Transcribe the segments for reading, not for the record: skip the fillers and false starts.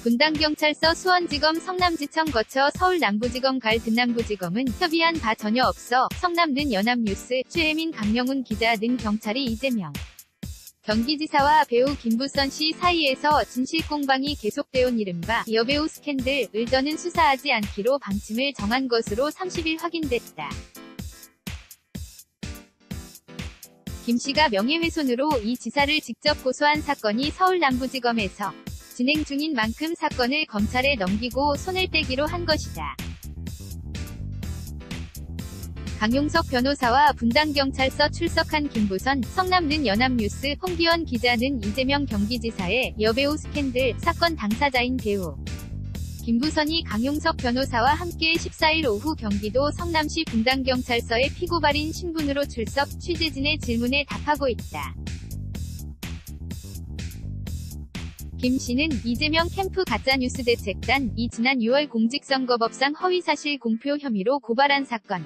분당경찰서 수원지검 성남지청 거쳐 서울남부지검 갈 등남부지검은 협의한 바 전혀 없어 성남는 연합뉴스 최혜민 강명훈 기자 등 경찰이 이재명 경기지사와 배우 김부선 씨 사이에서 진실공방이 계속되온 이른바 여배우 스캔들을 더는 수사하지 않기로 방침을 정한 것으로 30일 확인됐다. 김 씨가 명예훼손으로 이 지사를 직접 고소한 사건이 서울남부지검에서 진행 중인 만큼 사건을 검찰에 넘기고 손을 떼기로 한 것이다. 강용석 변호사와 분당경찰서 출석한 김부선, 성남는 연합뉴스 홍기원 기자는 이재명 경기지사의 여배우 스캔들 사건 당사자인 배우 김부선이 강용석 변호사와 함께 14일 오후 경기도 성남시 분당경찰서에 피고발인 신분으로 출석, 취재진의 질문에 답하고 있다. 김 씨는 이재명 캠프 가짜뉴스 대책단 이 지난 6월 공직선거법상 허위사실 공표 혐의로 고발한 사건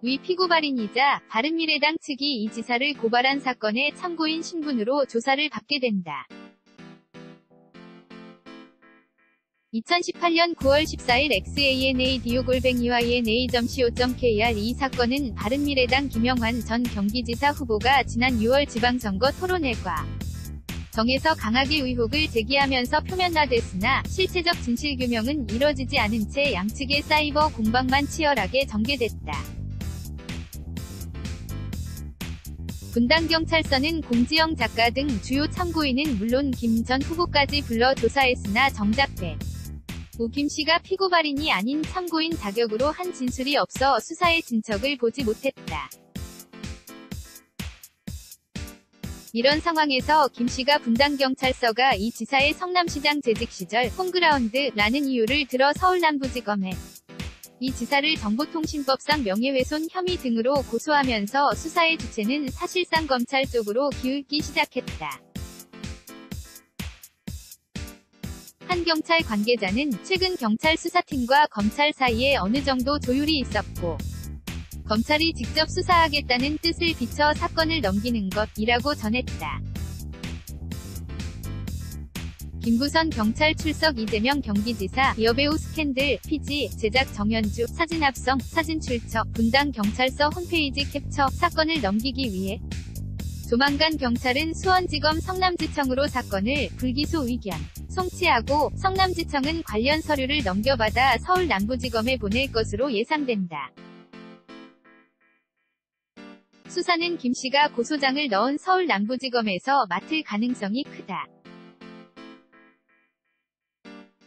위 피고발인이자 바른미래당 측이 이 지사를 고발한 사건의 참고인 신분으로 조사를 받게 된다. 2018년 9월 14일 xana.dio@yna.co.kr 이 사건은 바른미래당 김영환 전 경기지사 후보가 지난 6월 지방선거 토론회과 정에서 강하게 의혹을 제기하면서 표면화됐으나 실체적 진실규명은 이뤄지지 않은 채 양측의 사이버 공방만 치열하게 전개됐다. 분당경찰서는 공지영 작가 등 주요 참고인은 물론 김 전 후보까지 불러 조사했으나 정작 배우 김 씨가 피고발인이 아닌 참고인 자격으로 한 진술이 없어 수사의 진척을 보지 못했다. 이런 상황에서 김 씨가 분당경찰서가 이 지사의 성남시장 재직 시절 홈그라운드라는 이유를 들어 서울남부지검에 이 지사를 정보통신법상 명예훼손 혐의 등으로 고소하면서 수사의 주체는 사실상 검찰 쪽으로 기울기 시작했다. 한 경찰 관계자는 최근 경찰 수사팀과 검찰 사이에 어느 정도 조율이 있었고 검찰이 직접 수사하겠다는 뜻을 비춰 사건을 넘기는 것이라고 전했다. 김부선 경찰 출석 이재명 경기지사 여배우 스캔들 피지 제작 정현주 사진 합성 사진 출처 분당경찰서 홈페이지 캡처 사건을 넘기기 위해 조만간 경찰은 수원지검 성남지청으로 사건을 불기소 의견 송치하고 성남지청은 관련 서류를 넘겨받아 서울남부지검에 보낼 것으로 예상된다. 수사는 김 씨가 고소장을 넣은 서울남부지검에서 맡을 가능성이 크다.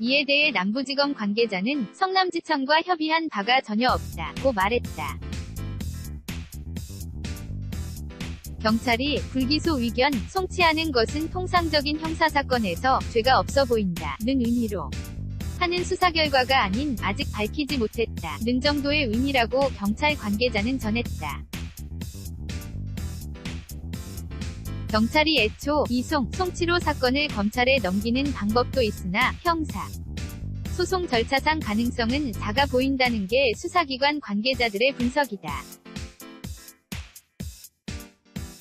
이에 대해 남부지검 관계자는 성남지청과 협의한 바가 전혀 없다고 말했다. 경찰이 불기소 의견 송치하는 것은 통상적인 형사사건에서 죄가 없어 보인다는 의미로 하는 수사 결과가 아닌 아직 밝히지 못했다는 정도의 의미라고 경찰 관계자는 전했다. 경찰이 애초 이송, 송치로 사건을 검찰에 넘기는 방법도 있으나 형사 소송 절차상 가능성은 작아 보인다는 게 수사기관 관계자들의 분석이다.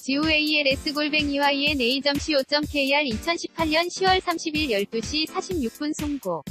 goals@yna.co.kr 2018년 10월 30일 12시 46분 송고